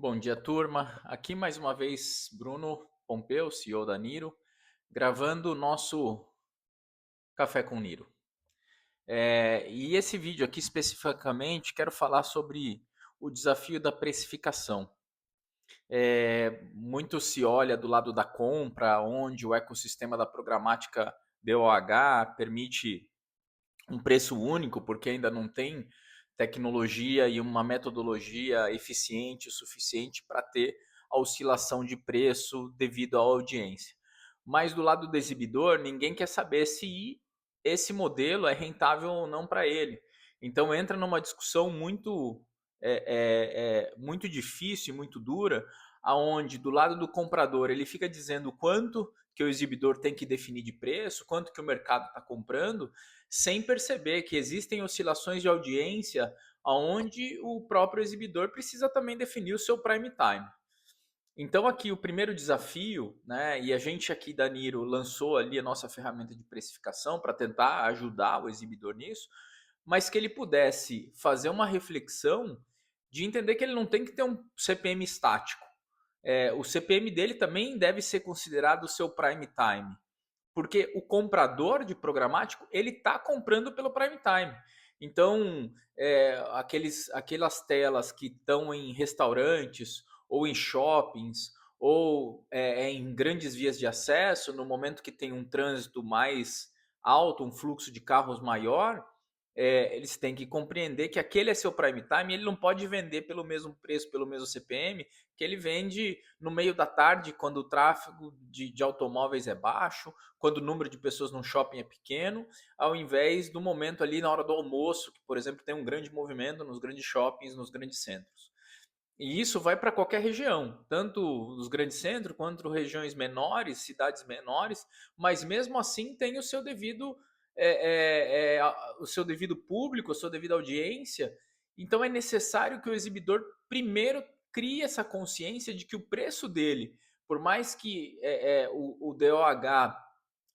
Bom dia, turma. Aqui mais uma vez Bruno Pompeu, CEO da Niro, gravando o nosso Café com Niro. E esse vídeo aqui especificamente quero falar sobre o desafio da precificação. Muito se olha do lado da compra, onde o ecossistema da programática DOH permite um preço único, porque ainda não tem tecnologia e uma metodologia eficiente o suficiente para ter a oscilação de preço devido à audiência. Mas do lado do exibidor, ninguém quer saber se esse modelo é rentável ou não para ele. Então entra numa discussão muito difícil, muito dura, aonde do lado do comprador ele fica dizendo quanto que o exibidor tem que definir de preço, quanto que o mercado está comprando, sem perceber que existem oscilações de audiência aonde o próprio exibidor precisa também definir o seu prime time. Então aqui o primeiro desafio, né, e a gente aqui da Niro lançou ali a nossa ferramenta de precificação para tentar ajudar o exibidor nisso, mas que ele pudesse fazer uma reflexão de entender que ele não tem que ter um CPM estático. O CPM dele também deve ser considerado o seu prime time, porque o comprador de programático ele está comprando pelo prime time. Então, aquelas telas que estão em restaurantes ou em shoppings ou em grandes vias de acesso, no momento que tem um trânsito mais alto, um fluxo de carros maior, eles têm que compreender que aquele é seu prime time e ele não pode vender pelo mesmo preço, pelo mesmo CPM, que ele vende no meio da tarde, quando o tráfego de automóveis é baixo, quando o número de pessoas no shopping é pequeno, ao invés do momento ali na hora do almoço, que, por exemplo, tem um grande movimento nos grandes shoppings, nos grandes centros. E isso vai para qualquer região, tanto os grandes centros quanto regiões menores, cidades menores, mas mesmo assim tem o seu devido o seu devido público, a sua devida audiência. Então é necessário que o exibidor primeiro crie essa consciência de que o preço dele, por mais que o DOH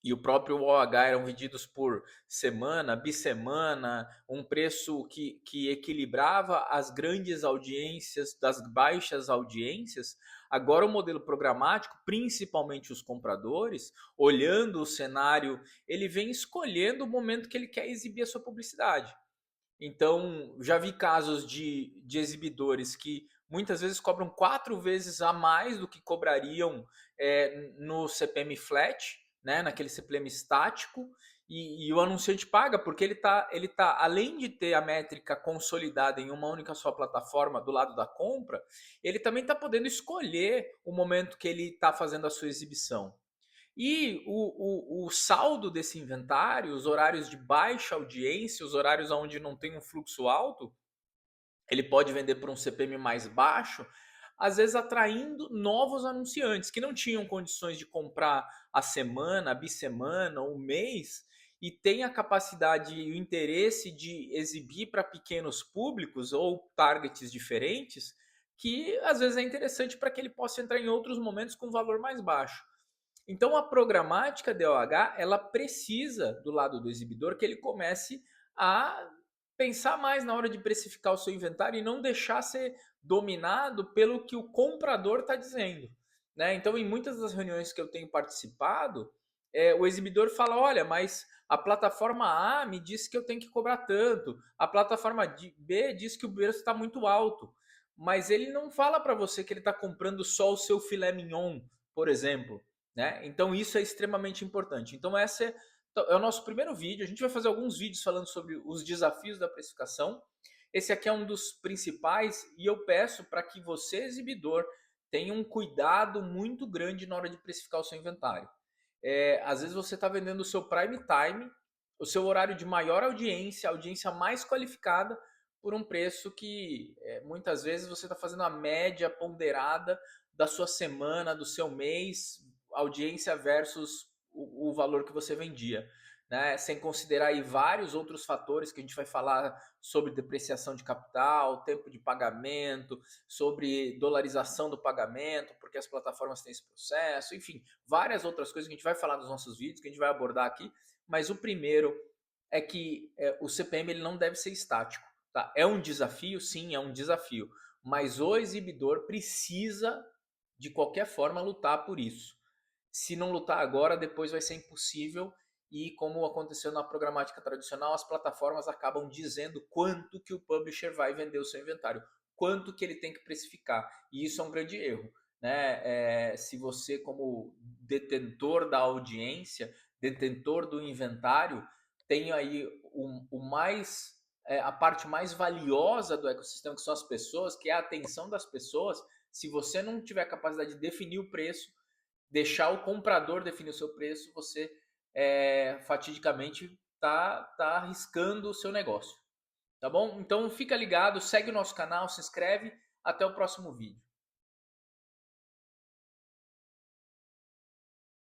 e o próprio OH eram vendidos por semana, bissemana, um preço que equilibrava as grandes audiências das baixas audiências. Agora, o modelo programático, principalmente os compradores, olhando o cenário, ele vem escolhendo o momento que ele quer exibir a sua publicidade. Então, já vi casos de exibidores que muitas vezes cobram 4 vezes a mais do que cobrariam no CPM flat, né, naquele CPM estático, e o anunciante paga porque ele tá, além de ter a métrica consolidada em uma única só plataforma do lado da compra, ele também está podendo escolher o momento que ele está fazendo a sua exibição. E o saldo desse inventário, os horários de baixa audiência, os horários onde não tem um fluxo alto, ele pode vender por um CPM mais baixo, às vezes atraindo novos anunciantes que não tinham condições de comprar a semana, a bissemana, o mês, e tem a capacidade e o interesse de exibir para pequenos públicos ou targets diferentes, que às vezes é interessante para que ele possa entrar em outros momentos com valor mais baixo. Então a programática DOH, ela precisa do lado do exibidor que ele comece a pensar mais na hora de precificar o seu inventário e não deixar ser dominado pelo que o comprador está dizendo, né? Então, em muitas das reuniões que eu tenho participado, o exibidor fala: olha, mas a plataforma A me disse que eu tenho que cobrar tanto, a plataforma B diz que o preço está muito alto, mas ele não fala para você que ele está comprando só o seu filé mignon, por exemplo, né? Então isso é extremamente importante. Então é o nosso primeiro vídeo. A gente vai fazer alguns vídeos falando sobre os desafios da precificação. Esse aqui é um dos principais e eu peço para que você, exibidor, tenha um cuidado muito grande na hora de precificar o seu inventário. Às vezes você está vendendo o seu prime time, o seu horário de maior audiência, a audiência mais qualificada, por um preço que muitas vezes você está fazendo a média ponderada da sua semana, do seu mês, audiência versus o valor que você vendia, né? Sem considerar aí vários outros fatores que a gente vai falar sobre depreciação de capital, tempo de pagamento, sobre dolarização do pagamento, porque as plataformas têm esse processo, enfim, várias outras coisas que a gente vai falar nos nossos vídeos, que a gente vai abordar aqui, mas o primeiro é que o CPM ele não deve ser estático. Tá? É um desafio? Sim, é um desafio. mas o exibidor precisa, de qualquer forma, lutar por isso. Se não lutar agora, depois vai ser impossível e, como aconteceu na programática tradicional, as plataformas acabam dizendo quanto que o publisher vai vender o seu inventário, quanto que ele tem que precificar, e isso é um grande erro, né? Se você, como detentor da audiência, detentor do inventário, tem aí a parte mais valiosa do ecossistema, que são as pessoas, que é a atenção das pessoas. Se você não tiver capacidade de definir o preço, deixar o comprador definir o seu preço, você fatidicamente tá arriscando o seu negócio. Tá bom? Então fica ligado, segue o nosso canal, se inscreve. Até o próximo vídeo.